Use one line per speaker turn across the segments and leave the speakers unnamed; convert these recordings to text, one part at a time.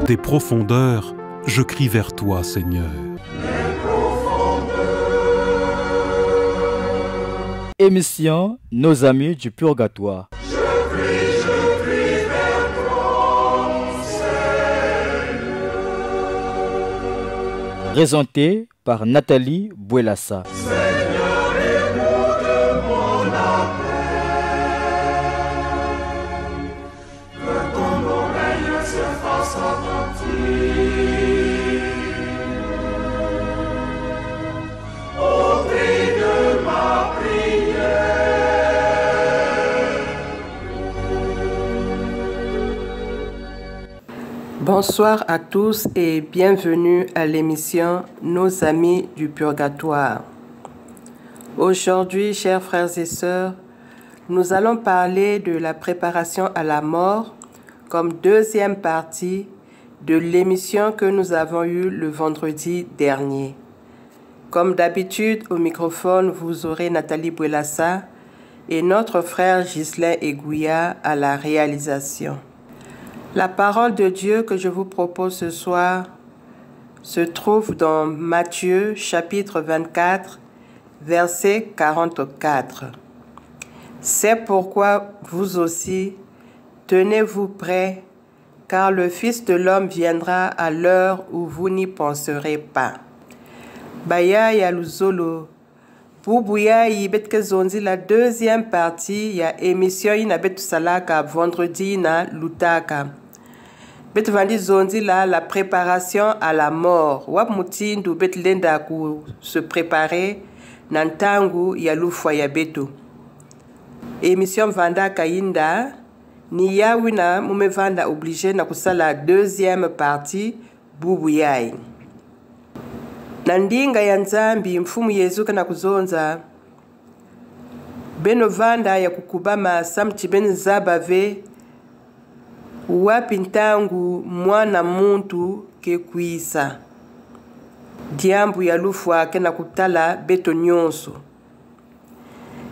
Des profondeurs, je crie vers toi, Seigneur.
Émission Nos amis du purgatoire.
Je crie vers toi, Seigneur.
Présenté par Nathalie Bouelassa.
Seigneur, écoute mon appel. Que ton oreille se fasse attentive. Au cri de ma prière.
Bonsoir à tous et bienvenue à l'émission Nos amis du purgatoire. Aujourd'hui, chers frères et sœurs, nous allons parler de la préparation à la mort comme deuxième partie de l'émission que nous avons eue le vendredi dernier. Comme d'habitude, au microphone, vous aurez Nathalie Bouelassa et notre frère Ghislain Egouya à la réalisation. La parole de Dieu que je vous propose ce soir se trouve dans Matthieu chapitre 24, verset 44. C'est pourquoi vous aussi, tenez-vous prêts, car le Fils de l'homme viendra à l'heure où vous n'y penserez pas. Baya ya luzolo, Boubouya yibetke zonzi la deuxième partie ya émission ina betu salaka vendredi na lutaka. Bet vandi zonzi la préparation à la mort. Wap mutindu bet lenda ku se préparer nantangu ya lufwa ya betu. Émission vanda kainda ni yawina mume vanda obligé na kusala deuxième partie Boubouya. Nandinga ya Nzambi mfumu Yesu kana kuzonza beno vanda ya kukubama samti ben zabave wapi ntangu mwana muntu ke kuisa diambu ya lufwa kena kutala beto nyonso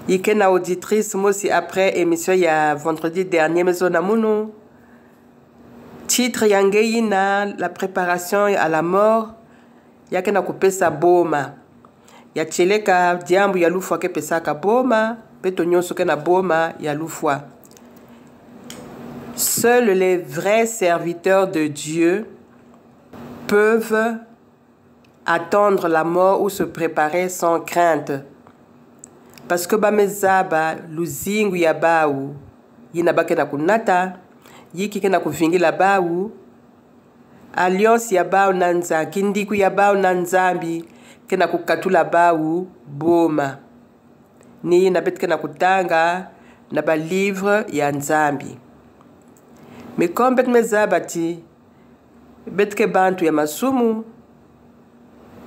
ikena auditrice mosi après émission ya vendredi dernier maison na muno titre yangeina la préparation à la mort yake na kupesa boma ya cheleka diambu ya lufwa ke pesaka boma beto nyonso ke na boma ya lufwa. Seuls les vrais serviteurs de Dieu peuvent attendre la mort ou se préparer sans crainte. Parce que bamezaba luzingu ya bau yinabake na kunata yiki ke na kuvingila bau alliance ya bau nanza kindiku ya bau nanzambi kena kukatula bau boma ni na bet kena kutanga na ba livre ya nzambi. Mais comme bet mezabati bet ke bantu ya masumu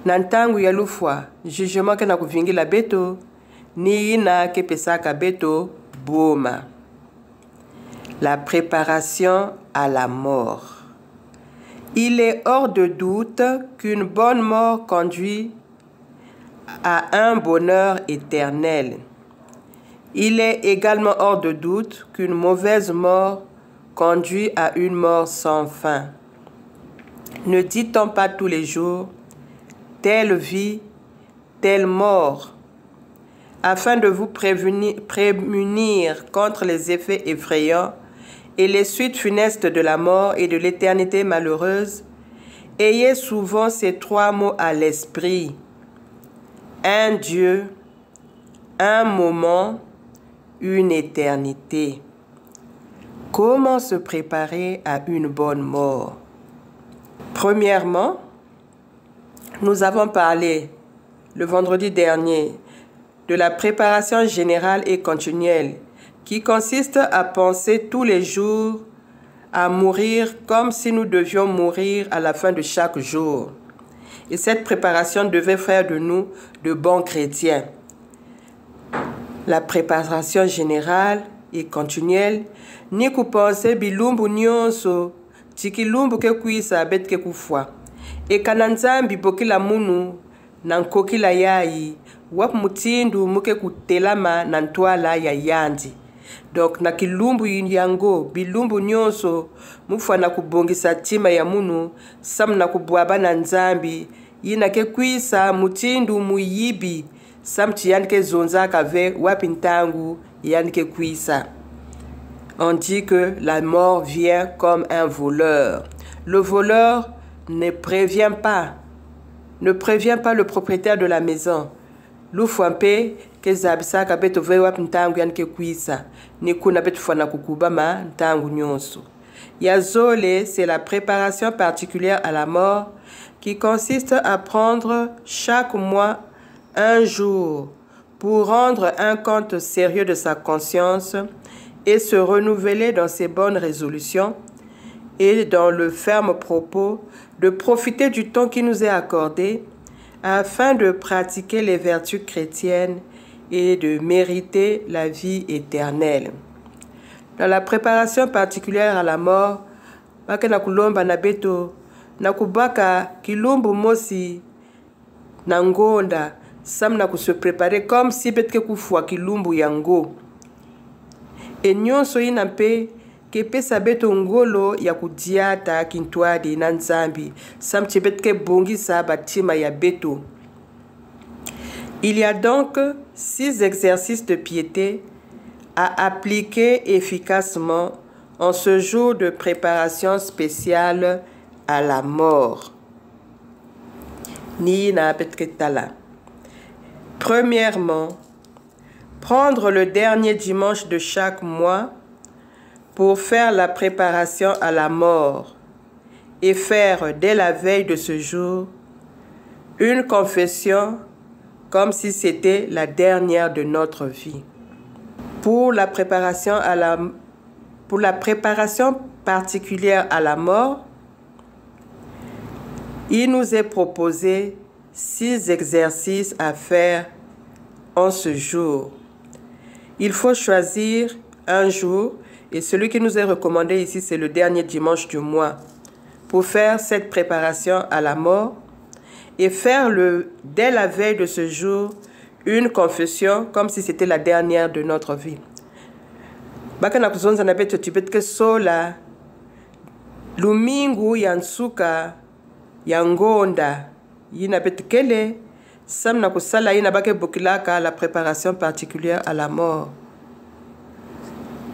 nantangu ya lufwa jugement kena kuvingila beto ni ina ke pesaka beto boma. La préparation à la mort. Il est hors de doute qu'une bonne mort conduit à un bonheur éternel. Il est également hors de doute qu'une mauvaise mort conduit à une mort sans fin. Ne dit-on pas tous les jours, telle vie, telle mort, afin de vous prémunir contre les effets effrayants et les suites funestes de la mort et de l'éternité malheureuse, ayez souvent ces trois mots à l'esprit. Un Dieu, un moment, une éternité. Comment se préparer à une bonne mort? Premièrement, nous avons parlé le vendredi dernier de la préparation générale et continuelle qui consiste à penser tous les jours à mourir comme si nous devions mourir à la fin de chaque jour. Et cette préparation devait faire de nous de bons chrétiens. La préparation générale et continuelle ni ku penser bilumbu nyonso tikilumbu ke kuisa bet ke kufwa e kananzambi bokila munu nankokila yayi wap mutindu muke kutelama nantwala ya yandi Donc na kilumbu yango bilumbu nyonso mufwa na kubongisa tima ya munu sam na kubwaba na nzambi yina ke kwisa mutindu muyibi sam tiyanke zonza kave wapi ntangu yanke kwisa. On dit que la mort vient comme un voleur. Le voleur ne prévient pas le propriétaire de la maison. Lufwampe ke zabisa ka beto ve wapi ntangu yanke kwisa ni kuna beto fana kukubama ntangu nyonso. Yazole, c'est la préparation particulière à la mort qui consiste à prendre chaque mois un jour pour rendre un compte sérieux de sa conscience et se renouveler dans ses bonnes résolutions et dans le ferme propos de profiter du temps qui nous est accordé afin de pratiquer les vertus chrétiennes et de mériter la vie éternelle. Dans la préparation particulière à la mort, baka na kulomba na beto na kubaka kilumbu mosi na ngonda sam na se préparer comme si betke kufwa kilumbu yango. Et nyonso ina mpe ke pesa beto ngolo ya kudiata kintwadi na nzambi sam tibetke bongisa batima ya beto. Il y a donc 6 exercices de piété à appliquer efficacement en ce jour de préparation spéciale à la mort. Ni na betketala. Premièrement, prendre le dernier dimanche de chaque mois pour faire la préparation à la mort et faire dès la veille de ce jour une confession comme si c'était la dernière de notre vie. Pour la préparation particulière à la mort, il nous est proposé 6 exercices à faire en ce jour. Il faut choisir un jour, et celui qui nous est recommandé ici, c'est le dernier dimanche du mois, pour faire cette préparation à la mort et faire dès la veille de ce jour une confession comme si c'était la dernière de notre vie. Baka na kuzonza na beto tibetke sola lumingu yansuka yangonda yina betkele sam na kusala yina bake bokilaka la préparation particulière à la mort.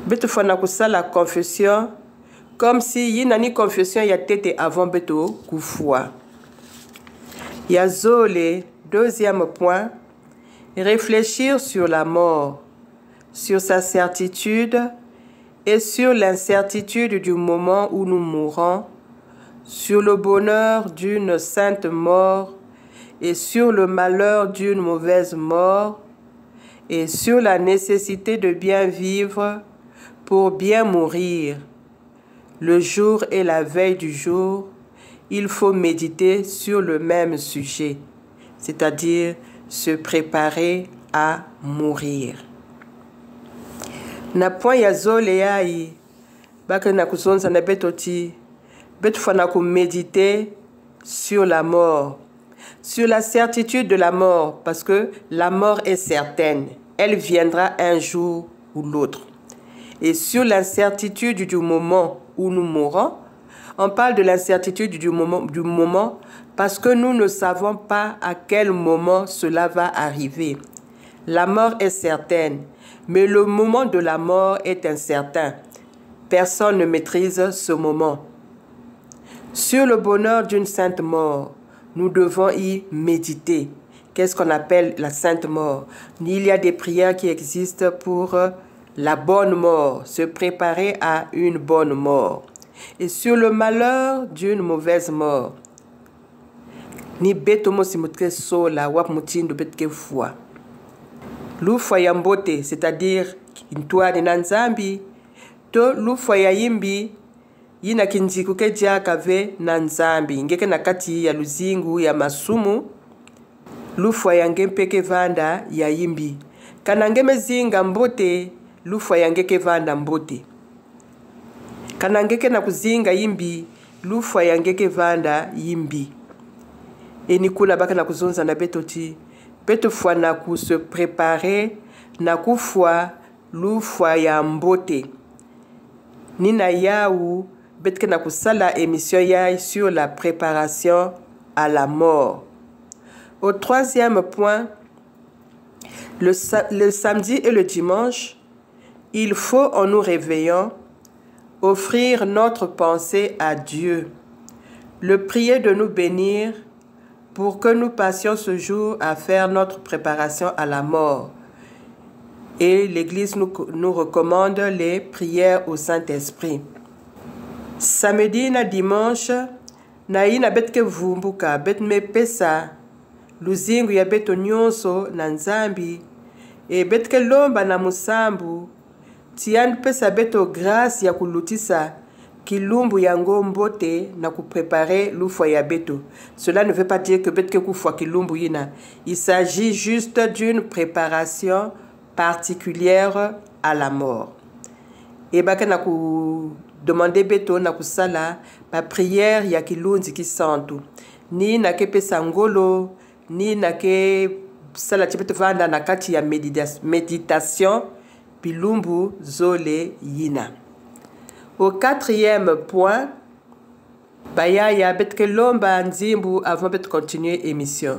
Beto fana kusala confession comme si yina ni confession ya tete avant beto kufwa. Yazole, deuxième point, réfléchir sur la mort, sur sa certitude et sur l'incertitude du moment où nous mourrons, sur le bonheur d'une sainte mort et sur le malheur d'une mauvaise mort et sur la nécessité de bien vivre pour bien mourir. Le jour et la veille du jour, il faut méditer sur le même sujet, c'est-à-dire se préparer à mourir. Na point ya zole yai baka na kusonza na betoti betu fana ku méditer sur la mort, sur la certitude de la mort, parce que la mort est certaine, elle viendra un jour ou l'autre. Et sur l'incertitude du moment où nous mourrons, on parle de l'incertitude du moment parce que nous ne savons pas à quel moment cela va arriver. La mort est certaine, mais le moment de la mort est incertain. Personne ne maîtrise ce moment. Sur le bonheur d'une sainte mort, nous devons y méditer. Qu'est-ce qu'on appelle la sainte mort? Il y a des prières qui existent pour la bonne mort, se préparer à une bonne mort. Et sur le malheur d'une mauvaise mort, ni beto mosi mutre sola wap mutindo betke fwa. Lufwa ya mbote, c'est-à-dire intwa de nanzambi, to lufwa ya yimbi yina kinjiku ke kave nanzambi, ngeke nakati ya luzingu ya masumu, lufwa ya ngempeke vanda ya yimbi. Kana ngeme zinga mbote, lufwa ya ngeke vanda mbote. Kana ngeke na kuzinga yimbi, lufwa ya ngeke vanda yimbi. Et nikuna baka na kuzonza na betoti, beto fwa na ku se préparer, na kufwa lufwa ya mbote. Nina yaou betke na kusala émission ya sur la préparation à la mort. Au troisième point, le samedi et le dimanche, il faut, en nous réveillant, offrir notre pensée à Dieu, le prier de nous bénir pour que nous passions ce jour à faire notre préparation à la mort. Et l'Église nous recommande les prières au Saint-Esprit. Samedi na dimanche, na ina betke vumbuka, bet me pesa, luzingu ya beto nyonso na nzambi, e betke lomba na musambu, tian pesa beto grâce ya kulutisa, kilumbu yango mbote na préparer l'ufwa ya beto. Cela ne veut pas dire que betke kufwa kilumbu yina. Il s'agit juste d'une préparation particulière à la mort. Et baka na ku demander beto na kusala ba prière ya kilunzi kisantu. Ni na ke pesa ngolo, ni na ke sala tipeto vanda na kati ya méditation bilumbu zole yina. Au quatrième point, baya ya betke lomba nzimbu avant de continuer l'émission.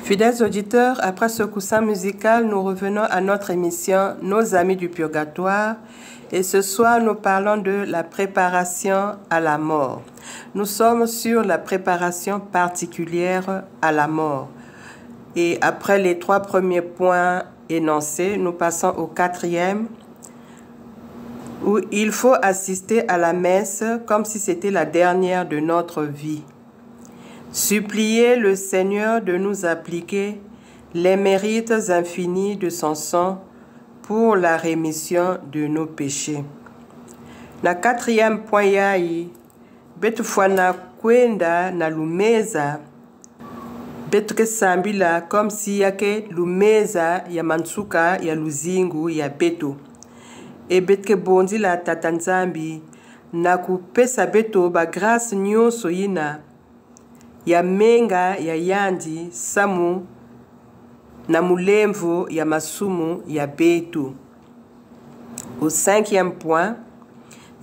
Fidèles auditeurs, après ce coussin musical, nous revenons à notre émission Nos Amis du Purgatoire. Et ce soir, nous parlons de la préparation à la mort. Nous sommes sur la préparation particulière à la mort. Et après les 3 premiers points énoncés, nous passons au 4e, où il faut assister à la messe comme si c'était la dernière de notre vie. Supplier le Seigneur de nous appliquer les mérites infinis de son sang pour la rémission de nos péchés. Na 4e point yai, betu fwana kwenda na lumeza, betu ke sambila comme si yake lumeza ya mansuka ya luzingu ya betu. E betu ke bondi la tatanzambi, na kupesa betu ba grâce nyonso yina, ya menga ya yandi samu na mulemvo ya masumu ya betu. Au 5e point,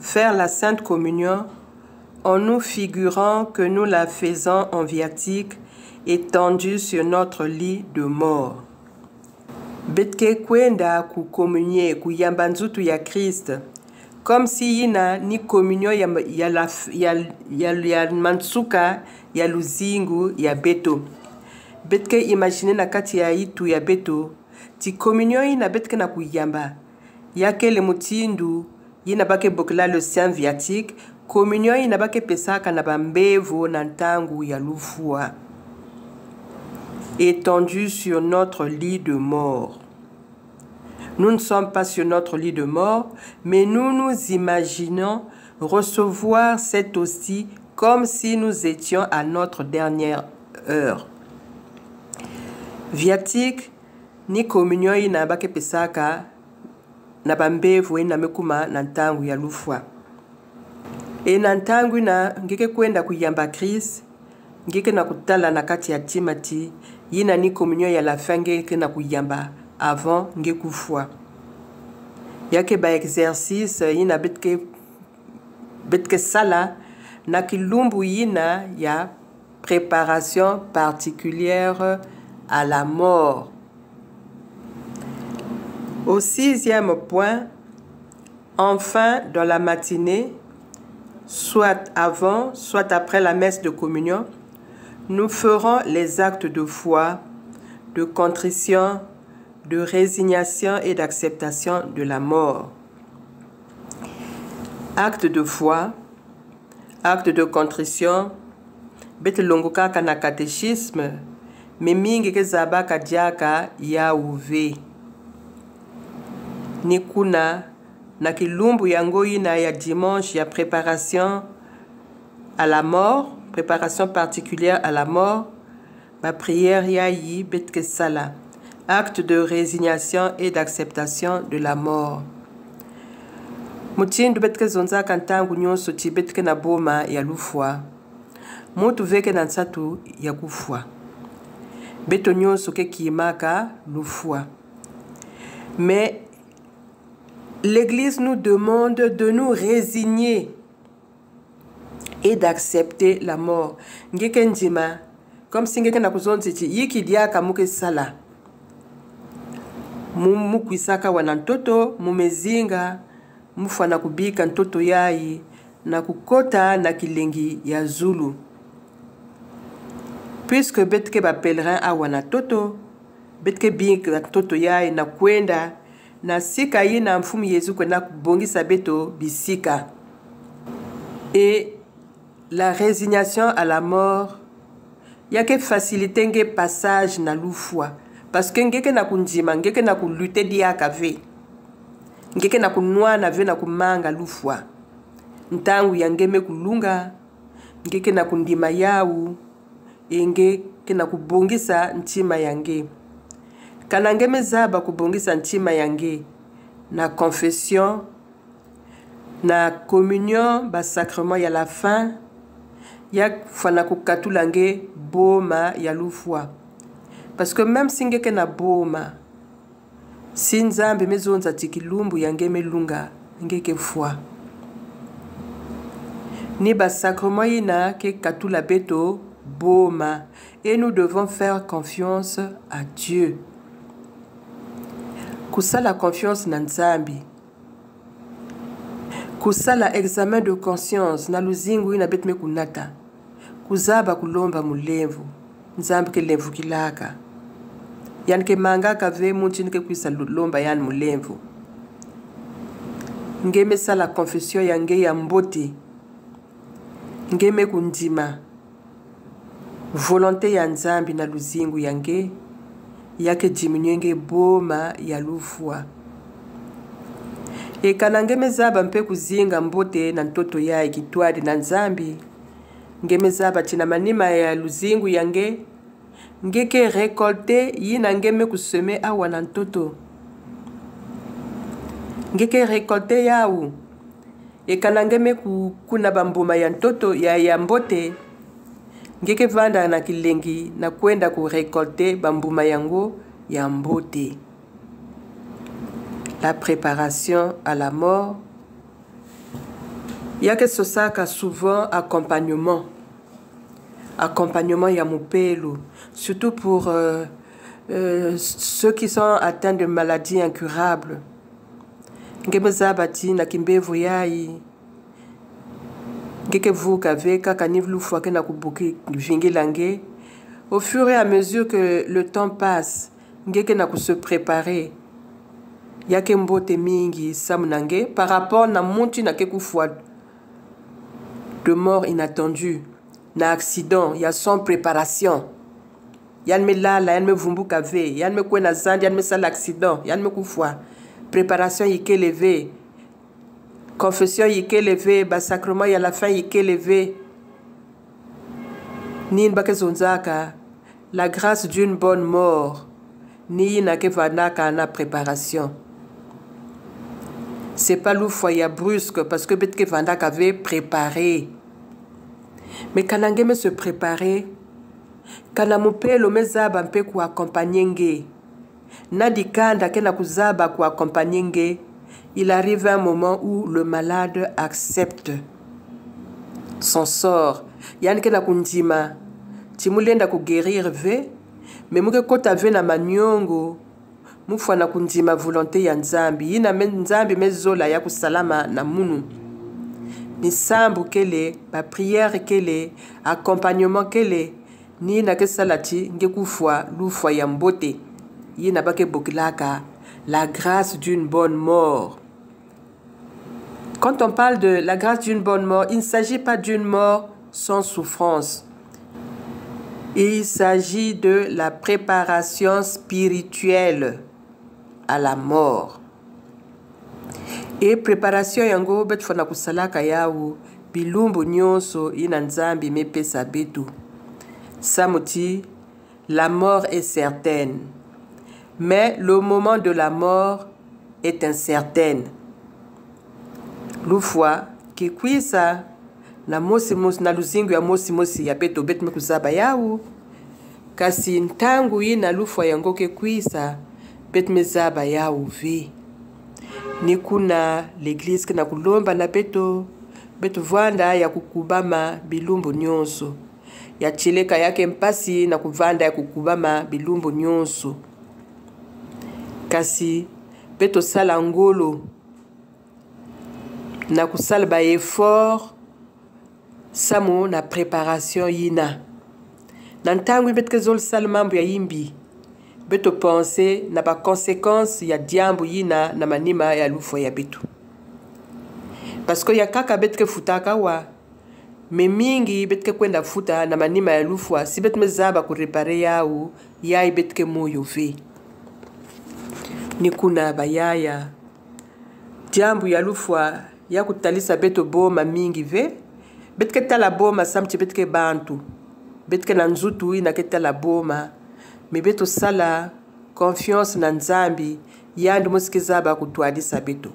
faire la Sainte Communion en nous figurant que nous la faisons en viatique étendue sur notre lit de mort. Betke kwenda ku communier ku yamba nzutu ya Christ, comme si yina ni communion ya mansuka ya luzingu ya beto. Betke imagine na kati ya itu ya beto, ti communion yina betke na kuyamba. Yake le mutindu, yina bake bokla le saint viatique, communion yina bake pesaka na bambevo na ntangu ya lufua. Étendu sur notre lit de mort. Nous ne sommes pas sur notre lit de mort, mais nous nous imaginons recevoir cette hostie comme si nous étions à notre dernière heure. Viatique, ni communion ina bake pesaka, na bambevu ina mekuma na ntangu ya lufua. E na ntangu ina ngeke kwenda kuyamba Christ, ngeke na kutala na kati ya Timati, yina ni communion ya la fin ngeke na kuyamba avant ngekufua. Yake ba exercice yina betke sala na kilumbu yina ya préparation particulière à la mort. Au 6e point, enfin dans la matinée, soit avant, soit après la messe de communion, nous ferons les actes de foi, de contrition, de résignation et d'acceptation de la mort. Acte de foi, acte de contrition, bete longoka kana catéchisme, mais mingi ke zaba kadiaka ya uve. Ni kuna na kilumbu yango ina ya dimanche ya préparation à la mort, préparation particulière à la mort, ma prière ya yi betke sala, acte de résignation et d'acceptation de la mort. Mutindu betke zonza kantangu nyonso ti betke na boma ya lufwa. Mutu veke na nsatu ya kufwa. Beto nyonso ke kiimaka lufwa. Mais l'Église nous demande de nous résigner et d'accepter la mort. Ngeke njima, comme si ngeke na kuzonzi ti yiki diaka muke sala. Mukwisaka wana ntoto, mumezinga, mufana kubika ntoto yai, na kukota na kilengi ya Zulu. Puisque betke ba pèlerin a wana toto, betke bika ntoto yai na kwenda, na sika yi na mfumu Yesu kwenda kubongisa beto bisika. Et la résignation à la mort, yake faciliter nge passage na lufwa. Parce que ngeke na kunjima, ngeke na kulute diaka ve. Ngeke na kunwa na ve na kumanga lufwa. Ntangu yangeme kulunga, ngeke na kundima yau, ngeke na kubongisa ntima yange. Kana ngeme zaba kubongisa ntima yange, na confession, na communion, ba sacrement ya la fin, ya fana kukatulange boma ya lufwa. Parce que même si ngeke na boma, si nzambe mezonza tikilumbu yange melunga, ngeke fwa. Ni ba sacrement yina ke katula beto boma. Et nous devons faire confiance à Dieu. Kusala confiance na nzambi. Kusala examen de conscience na luzingu ina betme kunata. Kuzaba kulomba mulevu. Nzambi ke levu kilaka. Yan ke manga kave munchini ke kwisa lomba yan mulevu. Ngeme sala confession yange ya mbote. Ngeme kundima. Volonté ya nzambi na luzingu yange. Yake diminuenge boma ya lufwa. E kana ngeme zaba mpe kuzinga mbote na ntoto ya ikitwadi na nzambi. Ngeme zaba tina manima ya luzingu yange. Ngeke récolter yina ngeme kuseme awa na ntoto. Ngeke récolter yau. E kana ngeme kuna bambuma ya ntoto ya mbote. Ngeke vanda na kilengi na kwenda ku récolter bambuma yango ya mbote. La préparation à la mort. Yake sosaka souvent accompagnement. Accompagnement ya mupelu. Surtout pour ceux qui sont atteints de maladies incurables. Ngeme zabati na kimbevu yai. Ngeke vuka veka kanivlu fwake na kubuki vingi lange. Au fur et à mesure que le temps passe, ngeke na se préparer. Yake mbote mingi samunange par rapport na munti na kekufwa de mort inattendue. Na accident, ya sans préparation. Yan me lala, yan me vumbuka ve, yan me kwe na zandi, yan me sal accident, yan me kufwa. Préparation yike leve. Confession yike leve, ba sacrement ya la fin yike leve. Ni nbake zonzaka, la grâce d'une bonne mort. Ni na ke vanaka na préparation. C'est pas l'oufouaya brusque parce que betke vandak avait préparé. Mais kanangeme se préparer, kanamupelo mezaba mpe ku accompagner. Nadikanda kena kuzaba ku accompagner. Il arrive un moment où le malade accepte son sort. Yan kena kunjima, timulenda kuguérir ve me muke kota ve na manyongo mufana kundima volonté ya nzambi yina nzambi mezola ya kusalama na munu ni sambu kele ba prière kele accompagnement kele ni na kesalati ngekufwa lufwa ya mbote yina bake bokilaka la grâce d'une bonne mort. Quand on parle de la grâce d'une bonne mort, il ne s'agit pas d'une mort sans souffrance. Il s'agit de la préparation spirituelle à la mort. Et préparation yango bet fana kusalaka yawu bilumbu nyonso ina nzambi mepesa betu. Samuti, la mort est certaine, mais le moment de la mort est incertain. Lufwa kikwisa na mosi na luzingu ya mosi ya beto bet mekuzaba yawu kasi ntangu ina lufwa yango kekwisa bet mezaba yawu vi ni kuna l'église kena kulomba na beto vanda ya kukubama bilumbu nyonso ya chileka yake mpasi na kuvanda ya kukubama bilumbu nyonso kasi beto sala ngolo na kusala ba effort samu na préparation yina na ntangu betke zol sala mambo ya yimbi beto penser na ba conséquences ya diambu yina na manima ya lufo ya betu parce que ya kaka betke futaka wa me mingi betke kwenda futa na manima ya lufwa si bet mezaba ku réparer yao yai betke moyo ve ni kuna bayaya diambu ya lufwa ya kutalisa beto boma mingi ve betke tala boma samti betke bantu betke na nzutu ina ketala boma me beto sala confiance na nzambi yandu musikizaba kutwadisa beto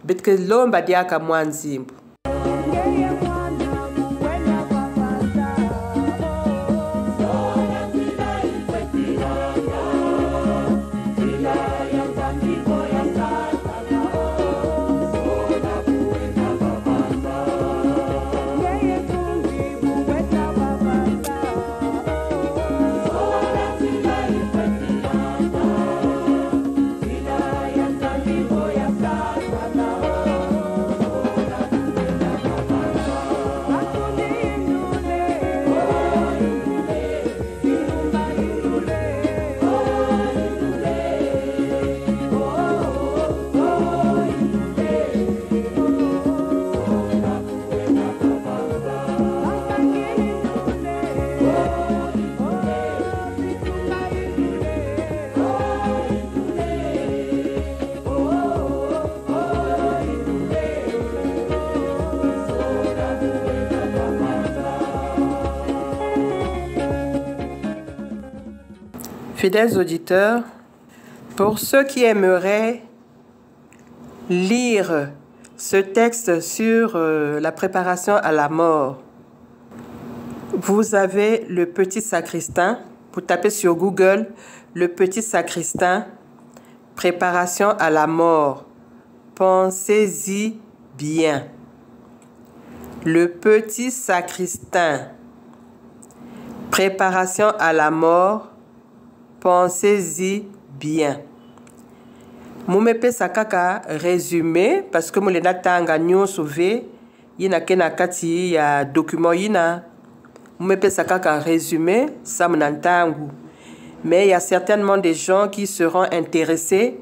betke lomba diaka mwanzimbu Fidèles auditeurs, pour ceux qui aimeraient lire ce texte sur la préparation à la mort, vous avez le petit sacristain. Vous tapez sur Google le petit sacristain, préparation à la mort. Pensez-y bien. Le petit sacristain, préparation à la mort. Pensez-y bien. Mumepe sakaka résumé parce que mulena tanga nyonso ve yina kena kati ya document yina mumepe sakaka résumé samnantangu. Mais il y a certainement des gens qui seront intéressés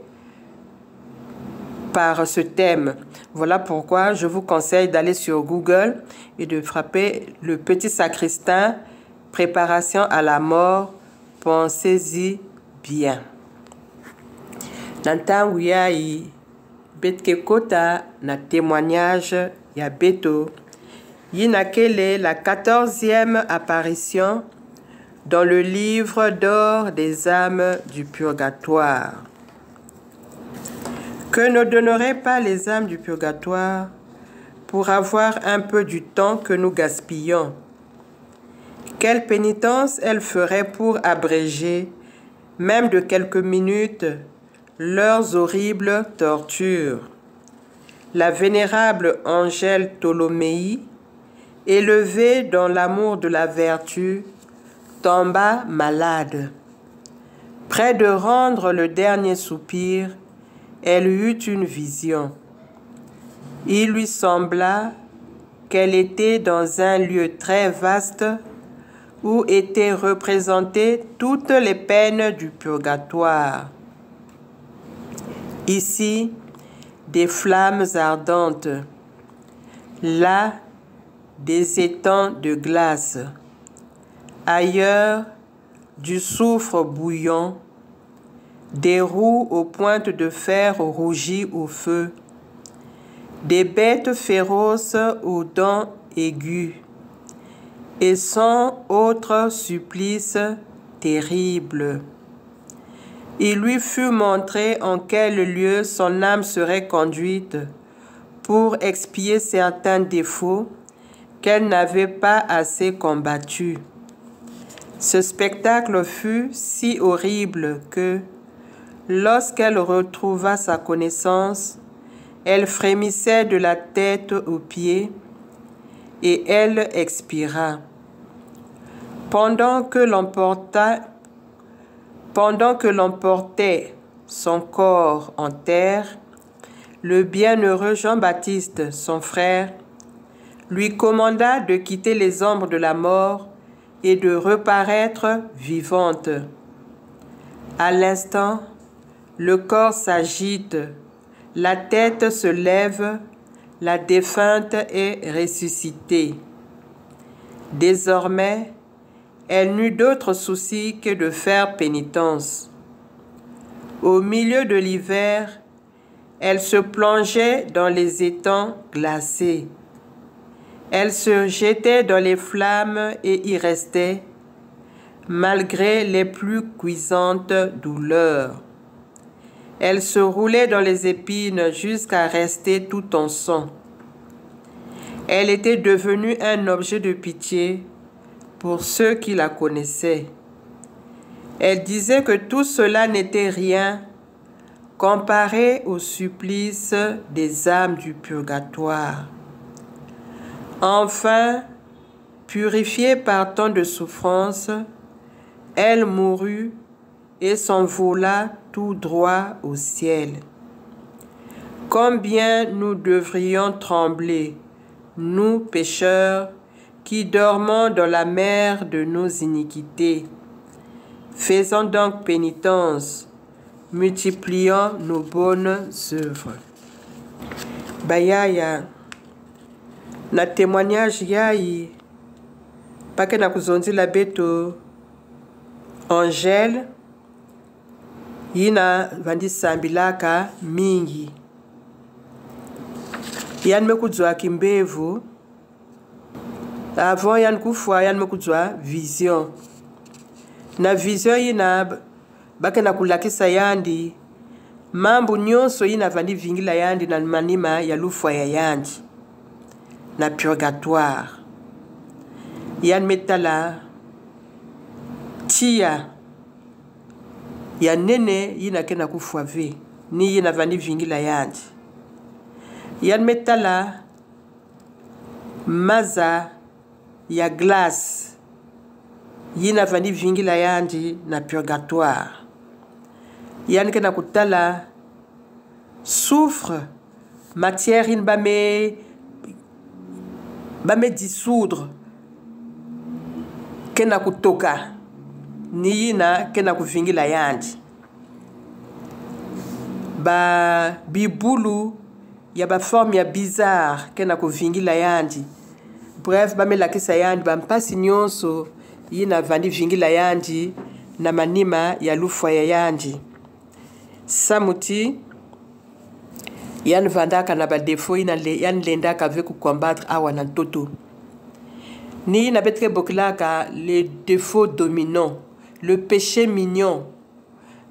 par ce thème. Voilà pourquoi je vous conseille d'aller sur Google et de frapper le petit sacristain, préparation à la mort. Pensez-y bien. Nantangu yai betke kota na témoignage ya beto yina kele la 14e apparition dans le livre d'or des âmes du purgatoire. Que ne donneraient pas les âmes du purgatoire pour avoir un peu du temps que nous gaspillons? Quelle pénitence elles feraient pour abréger, même de quelques minutes, leurs horribles tortures. La vénérable Angèle Ptoloméi, élevée dans l'amour de la vertu, tomba malade. Près de rendre le dernier soupir, elle eut une vision. Il lui sembla qu'elle était dans un lieu très vaste où étaient représentées toutes les peines du purgatoire. Ici, des flammes ardentes, là, des étangs de glace, ailleurs, du soufre bouillant, des roues aux pointes de fer rougies au feu, des bêtes féroces aux dents aiguës, et 100 autres supplices terribles. Il lui fut montré en quel lieu son âme serait conduite pour expier certains défauts qu'elle n'avait pas assez combattus. Ce spectacle fut si horrible que, lorsqu'elle retrouva sa connaissance, elle frémissait de la tête aux pieds et elle expira. Pendant que l'on portait son corps en terre, le bienheureux Jean-Baptiste, son frère, lui commanda de quitter les ombres de la mort et de reparaître vivante. À l'instant, le corps s'agite, la tête se lève, la défunte est ressuscitée. Désormais, elle n'eut d'autre souci que de faire pénitence. Au milieu de l'hiver, elle se plongeait dans les étangs glacés. Elle se jetait dans les flammes et y restait, malgré les plus cuisantes douleurs. Elle se roulait dans les épines jusqu'à rester tout en sang. Elle était devenue un objet de pitié pour ceux qui la connaissaient. Elle disait que tout cela n'était rien comparé au supplice des âmes du purgatoire. Enfin, purifiée par tant de souffrances, elle mourut et s'envola tout droit au ciel. Combien nous devrions trembler, nous pécheurs, qui dormons dans la mer de nos iniquités. Faisons donc pénitence, multiplions nos bonnes œuvres. Bayaya, na témoignage yayi, pake na kuzonzi la beto, Angèle, yina vandi sambilaka mingi. Yan me kudzwa kimbevu, avant yan kufwa yan me kudzwa vision. Na vision yina bake na kulakisa yandi, mambo nyonso yina vandi vingila yandi na manima ya lufwa ya yandi. Na purgatoire. Yan metala tia ya nene yina kena kufwave ni yina vandi vingila yandi. Yan metala maza ya glace yina vandi vingila yandi na purgatoire. Yan kena kutala soufre matière in bame dissoudre kena kutoka ni yina kena kuvingila yandi. Ba bibulu ya ba forme ya bizarre kena kuvingila yandi. Bref, bame lakisa yandi ba mpasi nyonso yina vandi vingila yandi na manima ya lufwa ya yandi. Samuti yan vandaka na ba défaut yan lendaka avec combattre awa na toto. Ni na betre boklaka les défauts dominants, le péché mignon.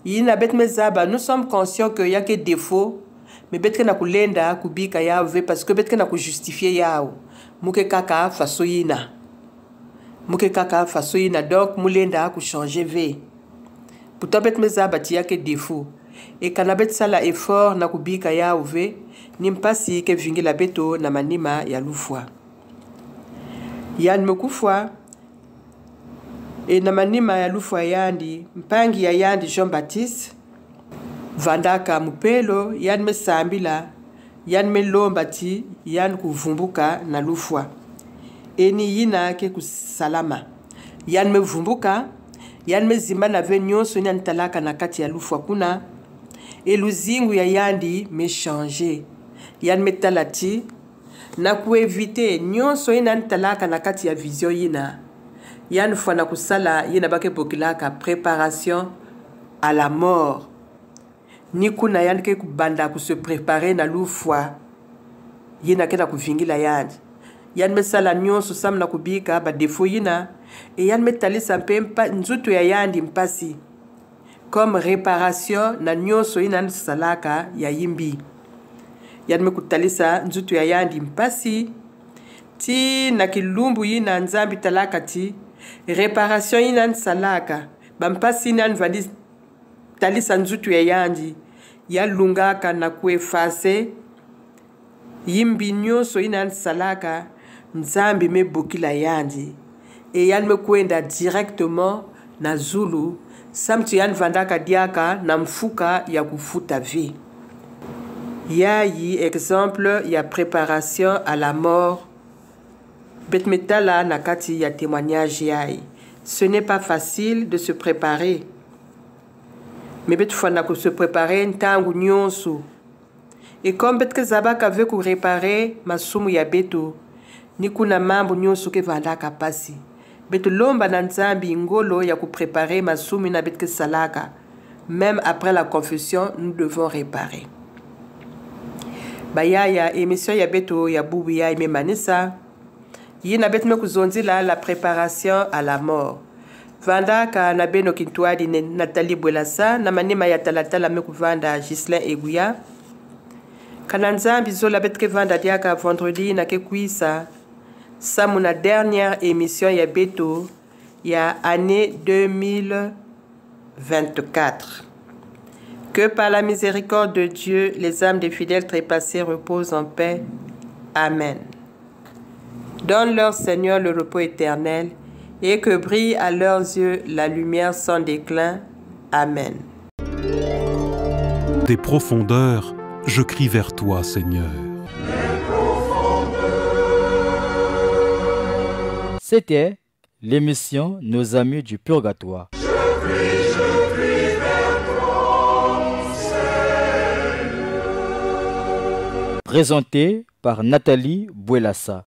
Yina bet mezaba, nous sommes conscients que y a que défaut, mais betre na kulenda kubika yawe parce que betre na ku justifier yao. Muke kaka faso yina. Muke kaka faso yina donc mulenda ku changer ve. Pourtant bet mezaba ti y a que défaut. Et kanabet sala effort na kubika yawe ni mpasi ke vingi la beto na manima ya lufwa. Yan mekufwa E na manima ya lufu yandi, mpangi ya yandi Jean-Baptiste, vandaka mupelo, yan me sambila, yan me lombati, yan kuvumbuka na lufwa. Eni yina ke kusalama. Yan me vumbuka, yan me zimba na venyonso ni antalaka na kati ya lufwa kuna. E luzingu ya yandi me changer. Yan me talati, na kuevite nyonso ina antalaka na kati ya vision yina. Yan fwana kusala yina bake pokilaka préparation à la mort. Ni kuna yan ke kubanda ku se préparer na lufwa. Yina kena kuvingila yandi. Yan me sala nyonso sam na kubika ba defo yina. E yan me talisa mpempa nzutu ya yandi mpasi. Comme réparation na nyonso yina salaka ya yimbi. Yan me kutalisa nzutu ya yandi mpasi. Ti na kilumbu yina nzambi talaka ti. Réparation yina salaka. Bampasi yina nvandi talisa nzutu ya yandi. Ya lungaka na kuefase. Yimbi nyonso yina salaka. Nzambi me bokila yandi. E yan me kwenda directement na zulu. Samtu yan vandaka diaka na mfuka ya kufuta vie. Ya yi exemple ya préparation à la mort. Betmetala nakati ya témoignage yai. Ce n'est pas facile de se préparer. Mais betfana ko se préparer ntangu nyonso. Et comme betke zabaka veut ko réparer masumu ya beto. Ni kuna mambo nyonso ke vandaka pasi. Beto lomba na nzambi ngolo ya ko préparer masumu na betke salaka. Même après la confession, nous devons réparer. Bayaya émission ya beto ya bubu ya ime manisa. Yina betme kuzonzila la préparation à la mort. Vandaka na beno kintuadi ne Nathalie Bwelasa na manima ya talatala me kuvanda Gislain Eguya. Kananzambi zola betke vanda diaka vendredi na ke kuisa. Samu na dernière émission ya beto ya année 2024. Que par la miséricorde de Dieu, les âmes des fidèles trépassés reposent en paix. Amen. Donne-leur, Seigneur, le repos éternel, et que brille à leurs yeux la lumière sans déclin. Amen.
Des profondeurs, je crie vers toi, Seigneur.
C'était l'émission Nos amis du purgatoire.
Je crie vers toi, Seigneur.
Présentée par Nathalie Bwelasa.